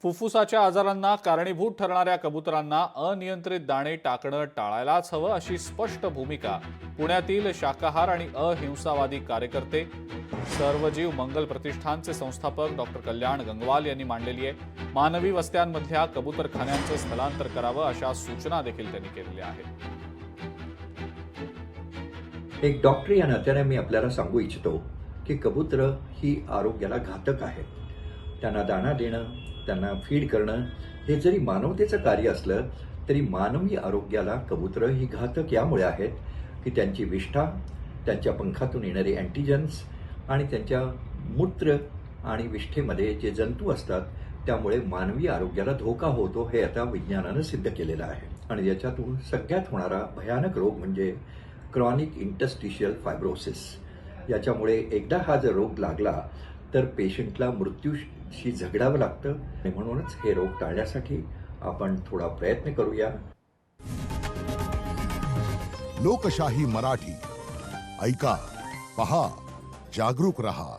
फुफ्फुसाच्या आजारांना कारणीभूत ठरणाऱ्या कबुतरांना अनियंत्रित दाणे टाकणं टाळायलाच हवं अशी स्पष्ट भूमिका पुण्यातील शाकाहार आणि अहिंसावादी कार्यकर्ते सर्वजीव मंगल प्रतिष्ठानचे संस्थापक डॉक्टर कल्याण गंगवाल यांनी मांडलेली आहे। मानवी वस्त्यांमधल्या कबूतरखान्यांचं स्थलांतर करावं अशा सूचना देखील त्यांनी केलेल्या आहेत। एक डॉक्टर या नात्याने मी आपल्याला सांगू इच्छितो की कबूतर ही आरोग्याला घातक आहेत। त्यांना दाणा देणं, त्यांना फीड करणं हे जरी मानवतेचं कार्य असलं तरी मानवी आरोग्याला कबूतर ही घातक यामुळे आहेत की त्यांची विष्ठा, त्यांच्या पंखातून येणारे अँटीजन्स आणि त्यांच्या मूत्र आणि विष्ठेमध्ये जे जंतू असतात त्यामुळे मानवी आरोग्याला धोका होतो हे आता विज्ञानानं सिद्ध केलेलं आहे। आणि याच्यातून सगळ्यात होणारा भयानक रोग म्हणजे क्रॉनिक इंटरस्टिशियल फायब्रोसिस। याच्यामुळे एकदा हा जर रोग लागला तर पेशंटला मृत्यूशी झगडावं लागतं आणि म्हणूनच हे रोग टाळण्यासाठी आपण थोडा प्रयत्न करूया। लोकशाही मराठी ऐका, पहा, जागरूक रहा।